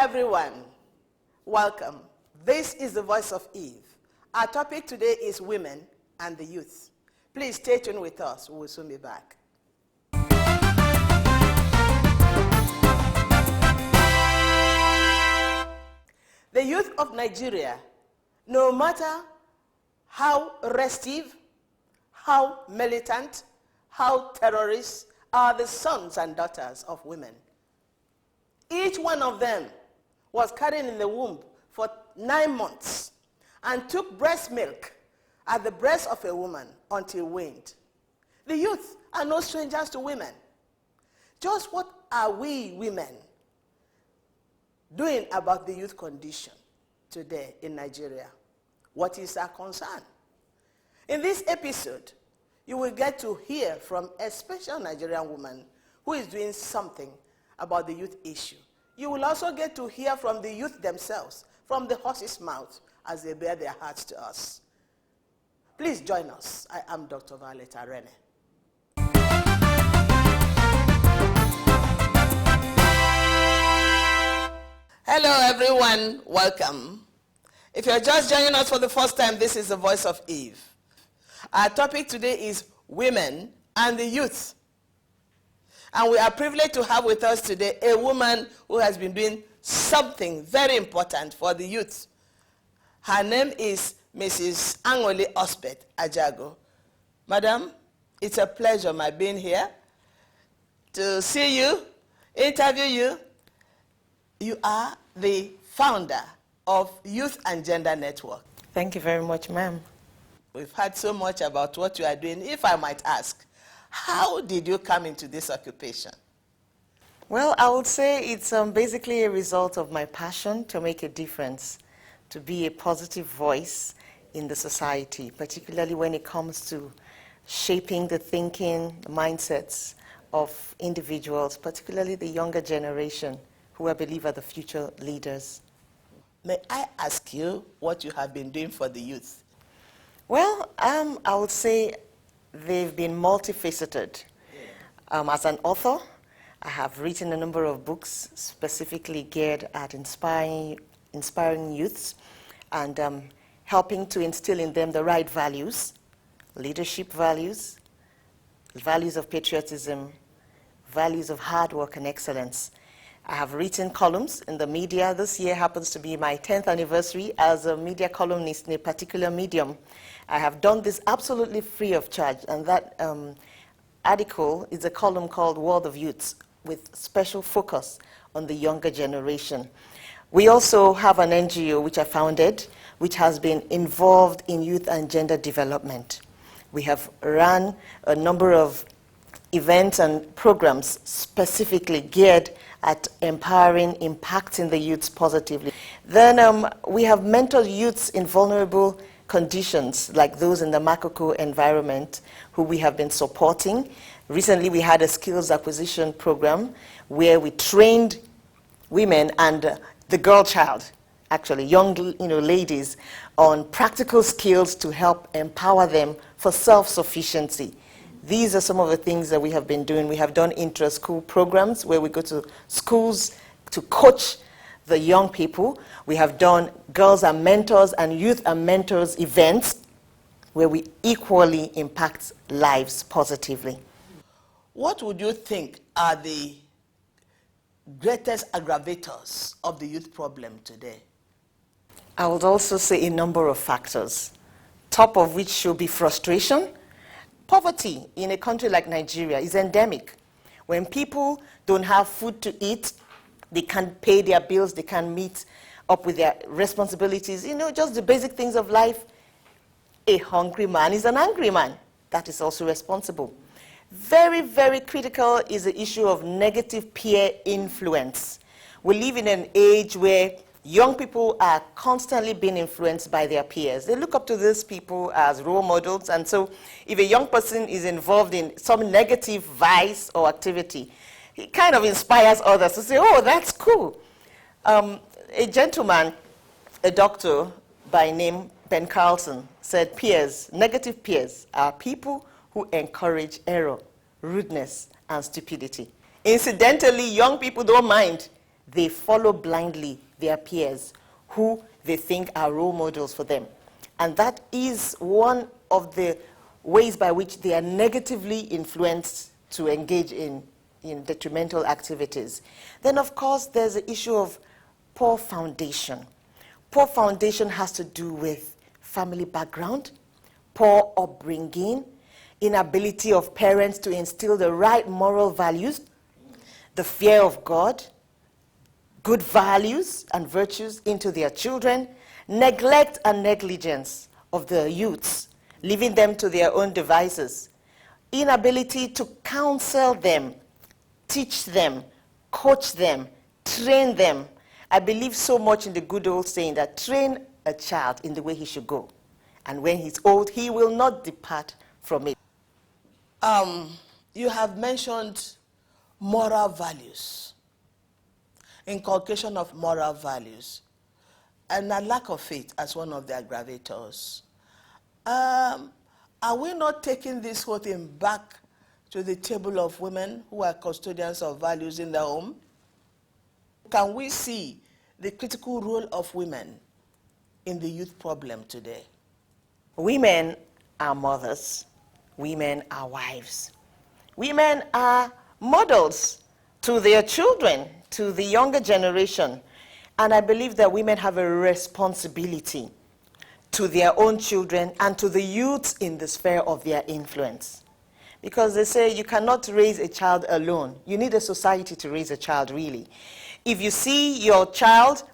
everyone. Welcome. This is the Voice of Eve. Our topic today is women and the youth. Please stay tuned with us. We will soon be back. The youth of Nigeria, no matter how restive, how militant, how terrorist, are the sons and daughters of women. Each one of them was carried in the womb for 9 months and took breast milk at the breast of a woman until weaned. The youth are no strangers to women. Just what are we women doing about the youth condition today in Nigeria? What is our concern? In this episode, you will get to hear from a special Nigerian woman who is doing something about the youth issue. You will also get to hear from the youth themselves, from the horse's mouth, as they bear their hearts to us. Please join us. I am Dr. Violet Arene. Hello, everyone. Welcome. If you're just joining us for the first time, this is the Voice of Eve. Our topic today is women and the youth. And we are privileged to have with us today a woman who has been doing something very important for the youth. Her name is Mrs. Angoli Ospet Ajago. Madam, it's a pleasure my being here to see you, interview you. You are the founder of Youth and Gender Network. Thank you very much, ma'am. We've heard so much about what you are doing. If I might ask, how did you come into this occupation? Well, I would say it's basically a result of my passion to make a difference, to be a positive voice in the society, particularly when it comes to shaping the thinking, the mindsets of individuals, particularly the younger generation, who I believe are the future leaders. May I ask you what you have been doing for the youth? Well, I would say they've been multifaceted. As an author, I have written a number of books specifically geared at inspiring youths and helping to instill in them the right values, leadership values, values of patriotism, values of hard work and excellence. I have written columns in the media. This year happens to be my 10th anniversary as a media columnist in a particular medium. I have done this absolutely free of charge, and that article is a column called World of Youths, with special focus on the younger generation. We also have an NGO which I founded, which has been involved in youth and gender development. We have run a number of events and programs specifically geared at empowering, impacting the youths positively. Then we have mentored youths in vulnerable conditions like those in the Makoko environment who we have been supporting. Recently we had a skills acquisition program where we trained women and the girl child, actually young ladies, on practical skills to help empower them for self-sufficiency. These are some of the things that we have been doing. We have done intra-school programs where we go to schools to coach the young people. We have done Girls and Mentors and Youth and Mentors events where we equally impact lives positively. What would you think are the greatest aggravators of the youth problem today? I would also say a number of factors, top of which should be frustration. Poverty in a country like Nigeria is endemic. When people don't have food to eat, they can't pay their bills, they can't meet up with their responsibilities, just the basic things of life. A hungry man is an angry man. That is also responsible. Very, very critical is the issue of negative peer influence. We live in an age where young people are constantly being influenced by their peers. They look up to these people as role models, and so if a young person is involved in some negative vice or activity, he kind of inspires others to say, oh, that's cool. A gentleman, a doctor by name Ben Carlson, said peers, negative peers, are people who encourage error, rudeness, and stupidity. Incidentally, young people don't mind they follow blindly their peers who they think are role models for them. And that is one of the ways by which they are negatively influenced to engage in detrimental activities. Then, of course, there's the issue of poor foundation. Poor foundation has to do with family background, poor upbringing, inability of parents to instill the right moral values, the fear of God, good values and virtues into their children, neglect and negligence of the youths, leaving them to their own devices, inability to counsel them, teach them, coach them, train them. I believe so much in the good old saying that train a child in the way he should go, and when he's old, he will not depart from it. You have mentioned moral values, inculcation of moral values, and a lack of faith as one of the aggravators. Are we not taking this whole thing back to the table of women who are custodians of values in the home? Can we see the critical role of women in the youth problem today? Women are mothers. Women are wives. Women are models to their children, to the younger generation. And I believe that women have a responsibility to their own children and to the youths in the sphere of their influence. Because they say you cannot raise a child alone. You need a society to raise a child, really. If you see your child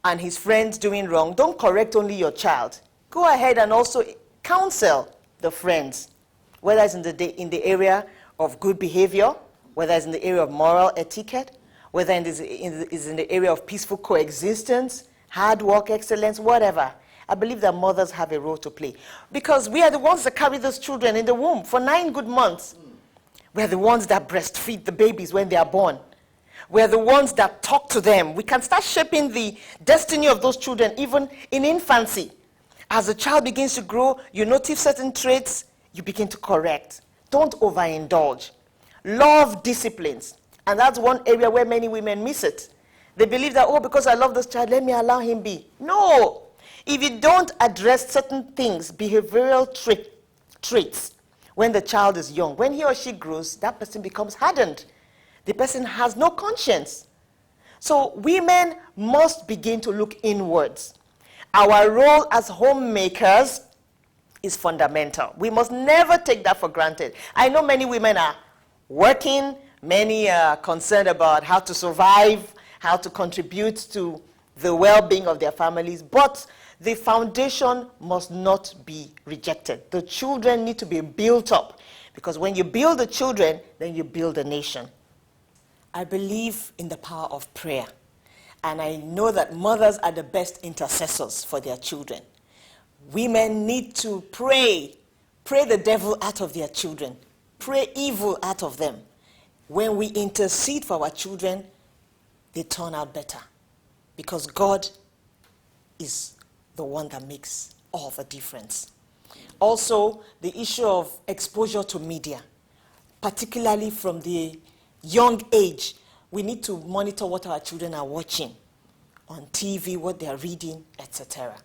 and his friends doing wrong, don't correct only your child. Go ahead and also counsel the friends, whether it's in the area of good behavior, whether it's in the area of moral etiquette, whether it is in the area of peaceful coexistence, hard work, excellence, whatever. I believe that mothers have a role to play. Because we are the ones that carry those children in the womb for 9 good months. We are the ones that breastfeed the babies when they are born. We are the ones that talk to them. We can start shaping the destiny of those children even in infancy. As the child begins to grow, you notice certain traits, you begin to correct. Don't overindulge. Love disciplines. And that's one area where many women miss it. They believe that, oh, because I love this child, let me allow him be. No. If you don't address certain things, behavioral traits, when the child is young, when he or she grows, that person becomes hardened. The person has no conscience. So women must begin to look inwards. Our role as homemakers is fundamental. We must never take that for granted. I know many women are working, many are concerned about how to survive, how to contribute to the well-being of their families, but the foundation must not be rejected. The children need to be built up, because when you build the children, then you build a nation. I believe in the power of prayer, and I know that mothers are the best intercessors for their children. Women need to pray the devil out of their children, pray evil out of them. When we intercede for our children, they turn out better, because God is the one that makes all the difference. Also, the issue of exposure to media, particularly from the young age, we need to monitor what our children are watching on TV, what they are reading, etc.,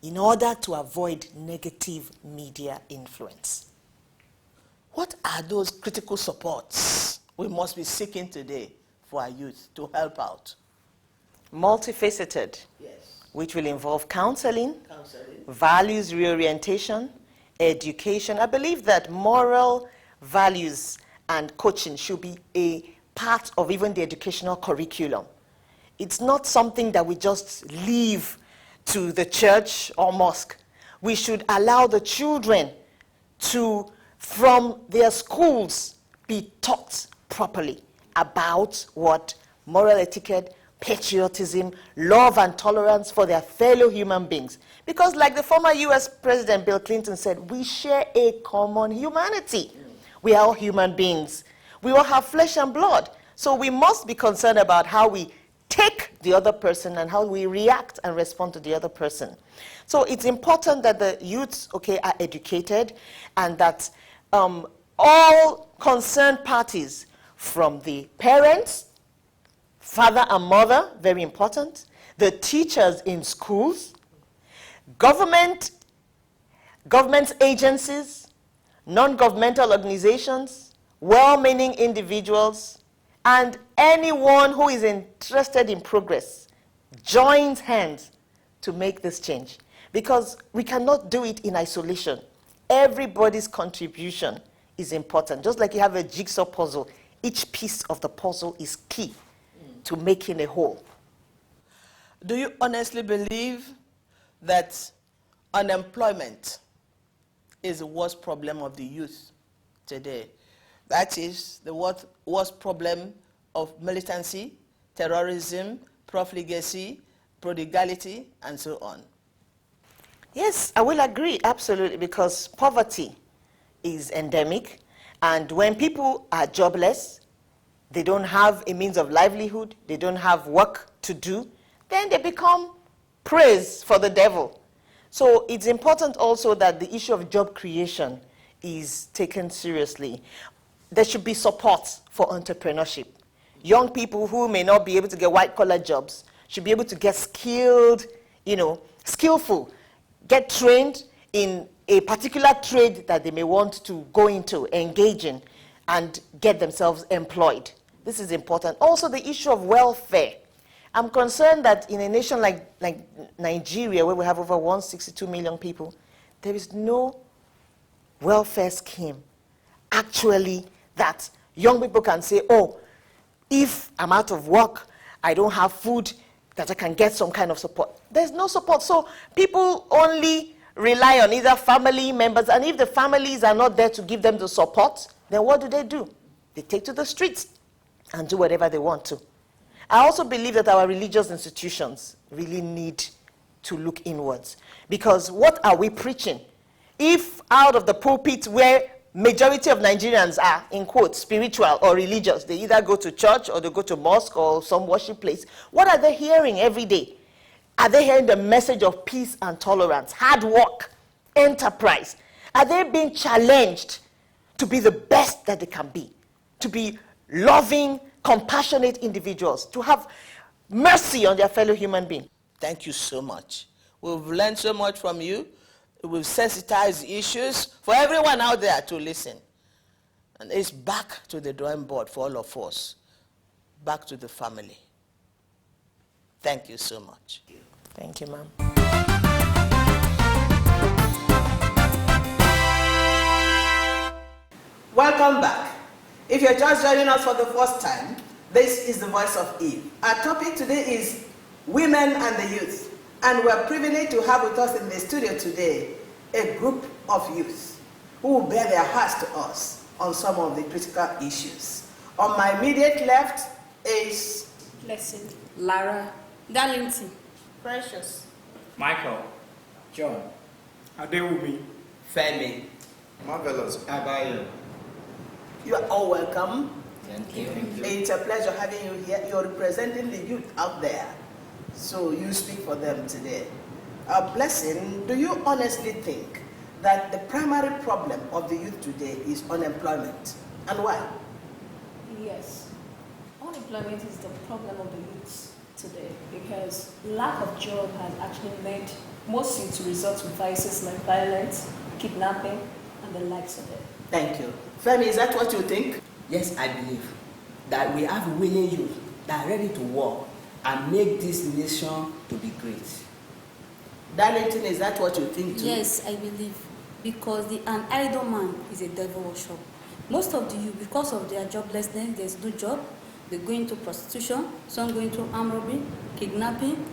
in order to avoid negative media influence. What are those critical supports we must be seeking today for our youth to help out? Multifaceted. Yes. Which will involve counseling, values reorientation, education. I believe that moral values and coaching should be a part of even the educational curriculum. It's not something that we just leave to the church or mosque. We should allow the children to, from their schools, be taught properly about what moral etiquette, patriotism, love and tolerance for their fellow human beings. Because like the former US President Bill Clinton said, we share a common humanity. We are all human beings. We all have flesh and blood. So we must be concerned about how we take the other person and how we react and respond to the other person. So it's important that the youths, are educated, and that all concerned parties, from the parents, father and mother, very important, the teachers in schools, government agencies, non-governmental organizations, well-meaning individuals, and anyone who is interested in progress joins hands to make this change. Because we cannot do it in isolation. Everybody's contribution is important. Just like you have a jigsaw puzzle, each piece of the puzzle is key to making a whole. Do you honestly believe that unemployment is the worst problem of the youth today? That is the worst problem of militancy, terrorism, profligacy, prodigality, and so on. Yes, I will agree, absolutely, because poverty is endemic, and when people are jobless, they don't have a means of livelihood, they don't have work to do, then they become prey for the devil. So it's important also that the issue of job creation is taken seriously. There should be support for entrepreneurship. Young people who may not be able to get white-collar jobs should be able to get skillful, get trained in a particular trade that they may want to go into, engage in, and get themselves employed. This is important. Also, the issue of welfare. I'm concerned that in a nation like Nigeria, where we have over 162 million people, there is no welfare scheme actually that young people can say, oh, if I'm out of work, I don't have food, that I can get some kind of support. There's no support. So people only rely on either family members, and if the families are not there to give them the support, then what do? They take to the streets and do whatever they want to. I also believe that our religious institutions really need to look inwards, because what are we preaching? If out of the pulpit where majority of Nigerians are, in quotes, spiritual or religious, they either go to church or they go to mosque or some worship place, what are they hearing every day? Are they hearing the message of peace and tolerance, hard work, enterprise? Are they being challenged to be the best that they can be, to be loving, compassionate individuals, to have mercy on their fellow human being? Thank you so much. We've learned so much from you. We've sensitized issues for everyone out there to listen. And it's back to the drawing board for all of us, back to the family. Thank you so much. Thank you, ma'am. Welcome back. If you're just joining us for the first time, this is the Voice of Eve. Our topic today is women and the youth. And we're privileged to have with us in the studio today a group of youth who will bear their hearts to us on some of the critical issues. On my immediate left is Blessing, Lara, Darlington, Precious, Michael, John, Adewumi, Femi. Marvelous, Abayo. You are all welcome. Thank you. It's a pleasure having you here. You're representing the youth out there, so you speak for them today. Blessing, do you honestly think that the primary problem of the youth today is unemployment? And why? Yes. Unemployment is the problem of the youth today because lack of job has actually made most youth to resort to vices like violence, kidnapping, and the likes of it. Thank you. Femi, is that what you think? Yes, I believe that we have willing youth that are ready to work and make this nation to be great. Darlington, is that what you think too? Yes, I believe. Because an idle man is a devil worship. Most of the youth, because of their joblessness, there's no job. They go into prostitution, some go into armed robbery, kidnapping.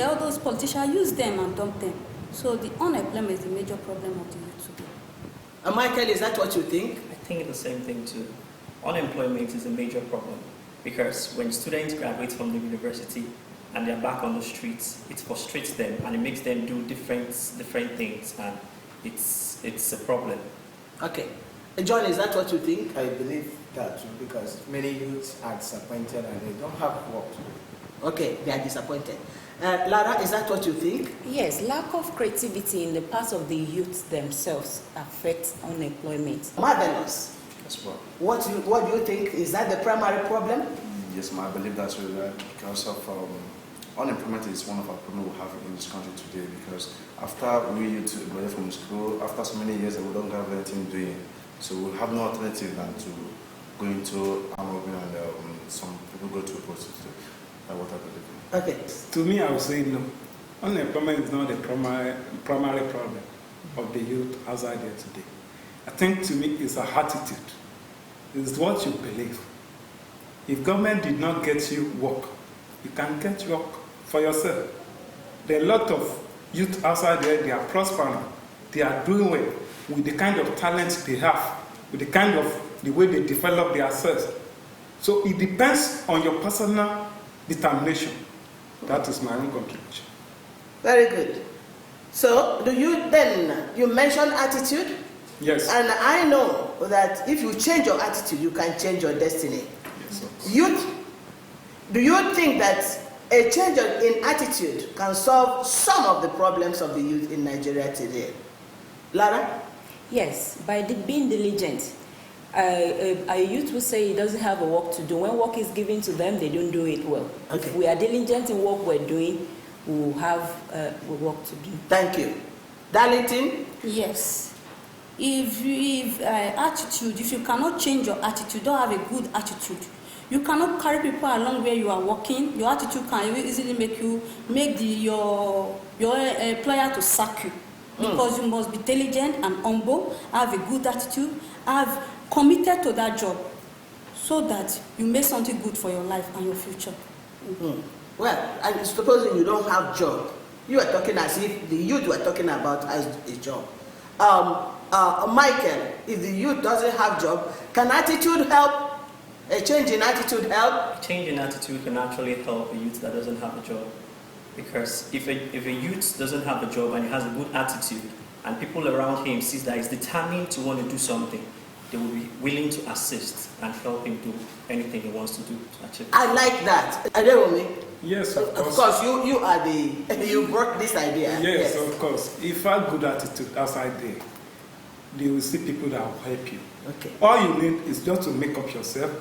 All those politicians use them and dump them. So the unemployment is the major problem of the youth today. Michael, is that what you think? I think the same thing too. Unemployment is a major problem because when students graduate from the university and they're back on the streets, it frustrates them and it makes them do different things, and it's a problem. Okay. John, is that what you think? I believe that too, because many youths are disappointed and they don't have work. Okay, they are disappointed. Lara, is that what you think? Yes, lack of creativity in the parts of the youth themselves affects unemployment. Marvelous. That's what. What do you think? Is that the primary problem? Yes, ma'am, I believe that's really right because of unemployment is one of our problems we have in this country today because after we graduate from school, after so many years, we don't have anything doing. So we have no alternative than to go into armed robbery and some people go to prostitution. That's what I believe. Okay. To me, I would say no. Unemployment is not the primary problem of the youth outside there today. I think to me it's an attitude. It's what you believe. If government did not get you work, you can get work for yourself. There are a lot of youth outside there, they are prospering. They are doing well with the kind of talent they have, with the way they develop themselves. So it depends on your personal determination. That is my own contribution. Very good. So, you mentioned attitude? Yes. And I know that if you change your attitude, you can change your destiny. Yes, Youth, do you think that a change in attitude can solve some of the problems of the youth in Nigeria today? Lara? Yes, by being diligent. A youth will say he doesn't have a work to do. When work is given to them, they don't do it well. Okay. If we are diligent in what we're doing, we will have work to do. Thank you. Darlington? Yes. If you cannot change your attitude, don't have a good attitude, you cannot carry people along where you are working. Your attitude can easily make your employer to sack you. Because you must be diligent and humble, have a good attitude, have committed to that job so that you make something good for your life and your future. Well, I suppose you don't have job. You are talking as if the youth were talking about as a job. Michael, if the youth doesn't have job, can attitude help? A change in attitude help? A change in attitude can actually help a youth that doesn't have a job. Because if a youth doesn't have a job and he has a good attitude, and people around him sees that he's determined to want to do something, they will be willing to assist and help him do anything he wants to do to achieve. I like that. Aderomi? Yes, of course. Of course, you brought this idea. Yes, of course. If you have good attitude outside there, you will see people that will help you. Okay. All you need is just to make up yourself,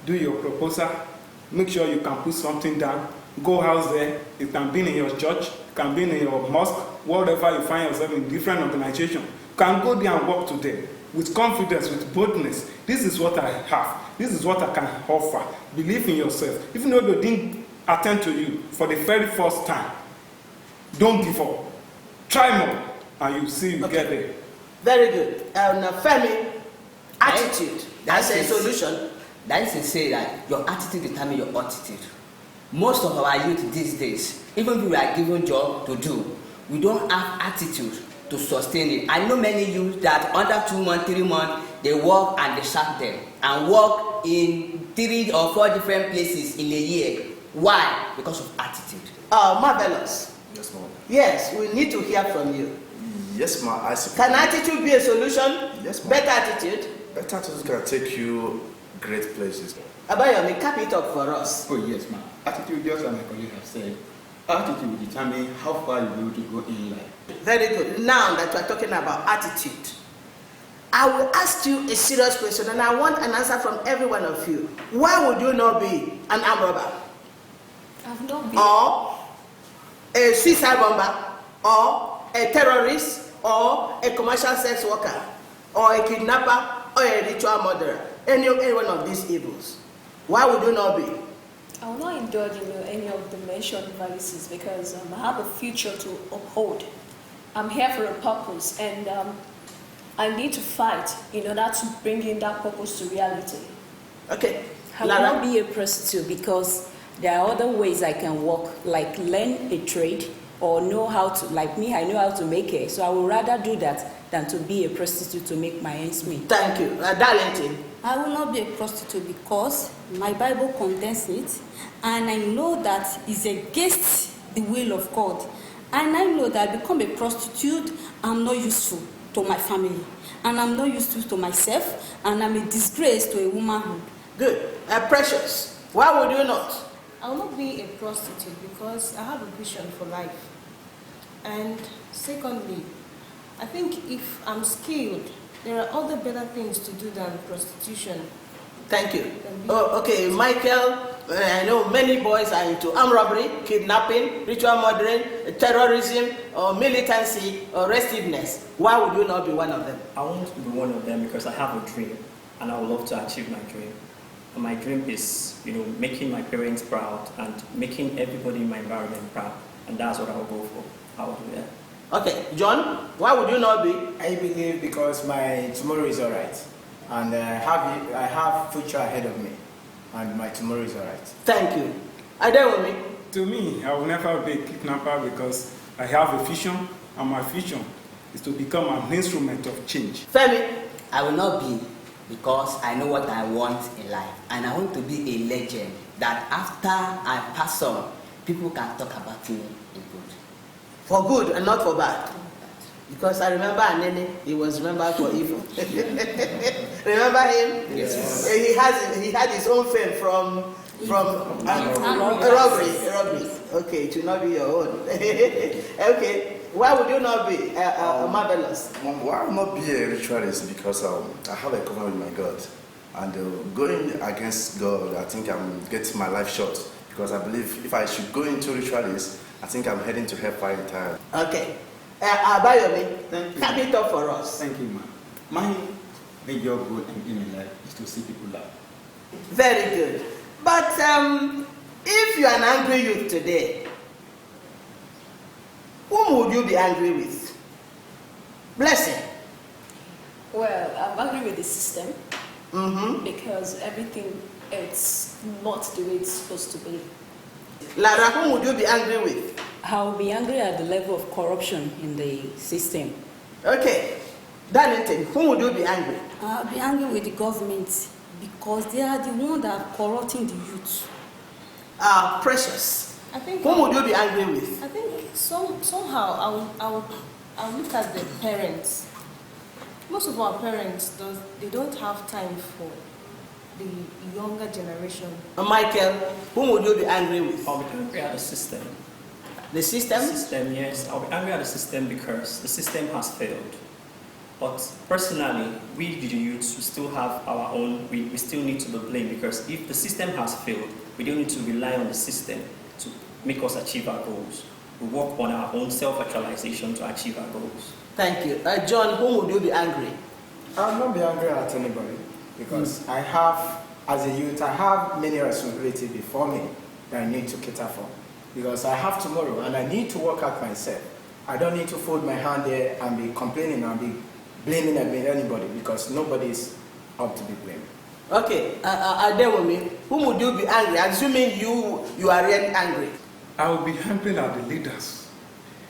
do your proposal, make sure you can put something down, go out there. It can be in your church, it can be in your mosque, wherever you find yourself in different organizations. You can go there and work today with confidence, with boldness. This is what I have. This is what I can offer. Believe in yourself. Even though they didn't attend to you for the very first time, don't give up. Try more, and you see you get there. Very good. Femi, attitude as a solution. That is to say that your attitude determines your attitude. Most of our youth these days, even if we are given job to do, we don't have attitude to sustain it. I know many youth that under 2 months, 3 months, they work and they sack them and work in 3 or 4 different places in a year. Why? Because of attitude. Marvelous. Yes, ma'am. Yes, we need to hear from you. Yes, ma'am. Can attitude be a solution? Yes, ma'am. Better attitude? Better attitude can take you great places. Abayomi, cap it up for us. Oh yes, ma'am. Attitude, just as my colleague has said, attitude will determine how far you will to go in life. Very good. Now that we're talking about attitude, I will ask you a serious question and I want an answer from every one of you. Why would you not be an armed robber? I've not been. Or a suicide bomber? Or a terrorist? Or a commercial sex worker? Or a kidnapper? Or a ritual murderer? Any one of these evils. Why would you not be? I will not indulge in any of the mentioned vices because I have a future to uphold. I'm here for a purpose and I need to fight in order to bring in that purpose to reality. Okay. I will not be a prostitute because there are other ways I can work, like learn a trade or know how to, like me, I know how to make hair. So I would rather do that than to be a prostitute to make my ends meet. Thank you. Darlington. I will not be a prostitute because my Bible condemns it, and I know that it's against the will of God. And I know that I become a prostitute, I'm not useful to my family, and I'm not useful to myself, and I'm a disgrace to a womanhood. Good. Precious, why would you not? I will not be a prostitute because I have a vision for life. And secondly, I think if I'm skilled, there are other better things to do than prostitution. Thank you. Oh, okay, Michael, I know many boys are into armed robbery, kidnapping, ritual murdering, terrorism, or militancy, or restiveness. Why would you not be one of them? I want to be one of them because I have a dream, and I would love to achieve my dream. And my dream is, making my parents proud and making everybody in my environment proud. And that's what I will go for. I will do that. Okay, John, why would you not be? I believe because my tomorrow is alright, and I have future ahead of me, and my tomorrow is alright. Thank you. Are there with me? To me, I will never be a kidnapper because I have a vision, and my vision is to become an instrument of change. Femi? I will not be because I know what I want in life, and I want to be a legend that after I pass on, people can talk about me in good. For good and not for bad. Because I remember Anene, he was remembered for evil. Remember him? Yes. He had his own fame from robbery. Okay, it will not be your own. Okay, why would you not be a marvelous? Why would not be a ritualist? Because I have a covenant with my God. And going against God, I think I'm getting my life short. Because I believe if I should go into ritualist, I think I'm heading to hellfire entirely. Okay. Abayomi, cap it up for us. Thank you, ma'am. My major goal and aim in life is to see people laugh. Very good. But if you are an angry youth today, whom would you be angry with? Blessing. Well, I'm angry with the system Because everything it's not the way it's supposed to be. Lara, whom would you be angry with? I'll be angry at the level of corruption in the system. Okay. Darlington, whom would you be angry? I'll be angry with the government because they are the ones that are corrupting the youth. Precious. I think. Whom would you be angry with? I think somehow I'll look at the parents. Most of our parents they don't have time for the younger generation. Michael, whom would you be angry with? I'll be angry at the system. The system? The system, yes. I'll be angry at the system because the system has failed. But personally, we the youths, we still have our own, we still need to be blamed because if the system has failed, we don't need to rely on the system to make us achieve our goals. We work on our own self-actualization to achieve our goals. Thank you. John, whom would you be angry? I'll not be angry at anybody because I have, as a youth, I have many responsibilities before me that I need to cater for. Because I have tomorrow and I need to work out myself. I don't need to fold my hand there and be complaining and be blaming anybody because nobody is up to be blamed. Okay, Adewumi, whom would you be angry? Assuming you are really angry. I will be angry at the leaders.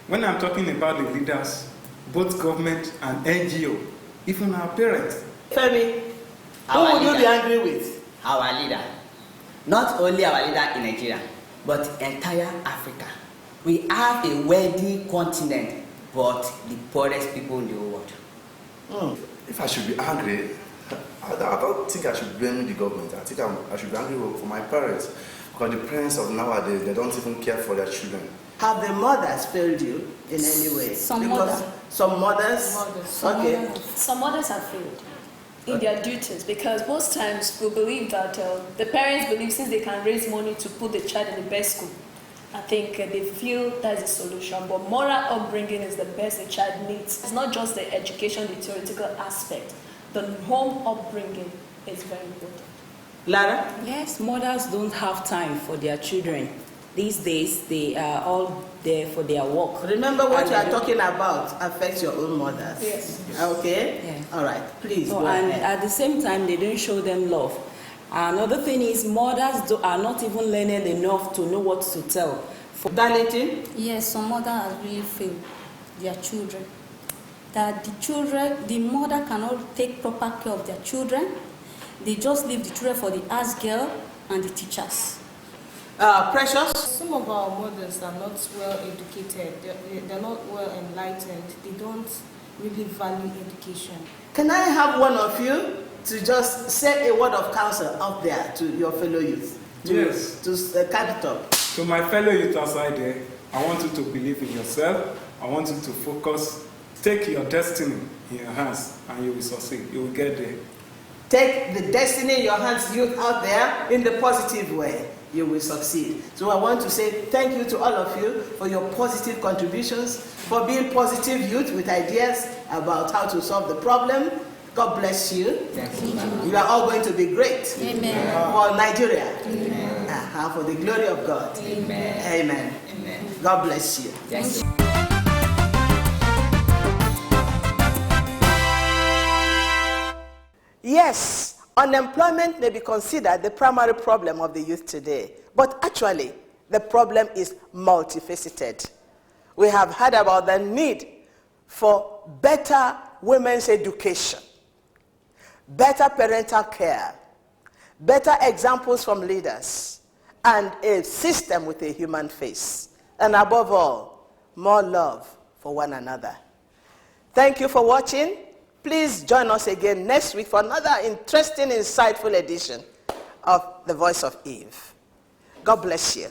When I'm talking about the leaders, both government and NGO, even our parents. Femi, who would you be angry with? Our leader. Not only our leader in Nigeria, but entire Africa. We have a wealthy continent, but the poorest people in the whole world. If I should be angry, I don't think I should blame the government. I think I should be angry for my parents. Because the parents of nowadays, they don't even care for their children. Have the mothers failed you in any way? Some mothers. Some mothers? Okay. Some mothers have failed in their duties because most times we believe that the parents believe since they can raise money to put the child in the best school, I think they feel that's the solution. But moral upbringing is the best a child needs. It's not just the education, the theoretical aspect. The home upbringing is very important. Lara? Yes, mothers don't have time for their children. These days, they are all there for their work. Remember what you are talking about affects your own mothers. Yes. Okay? Yeah. All right. Please So, go and ahead. at the same time, they don't show them love. Another thing is mothers are not even learning enough to know what to tell. Darlington? Yes, some mothers have really failed their children. That the mother cannot take proper care of their children. They just leave the children for the house girl and the teachers. Precious? Some of our mothers are not well educated. They're not well enlightened. They don't really value education. Can I have one of you to just say a word of counsel up there to your fellow youth? Yes. To cap it up. To my fellow youth outside there, I want you to believe in yourself. I want you to focus. Take your destiny in your hands and you will succeed. You will get there. Take the destiny in your hands, youth out there, in the positive way. You will succeed. So I want to say thank you to all of you for your positive contributions, for being positive youth with ideas about how to solve the problem. God bless you. You are all going to be great. Amen. For Nigeria. Amen. For the glory of God. Amen. Amen. Amen. God bless you. Yes. Yes, unemployment may be considered the primary problem of the youth today, but actually, the problem is multifaceted. We have heard about the need for better women's education, better parental care, better examples from leaders, and a system with a human face. And above all, more love for one another. Thank you for watching. Please join us again next week for another interesting, insightful edition of The Voice of Eve. God bless you.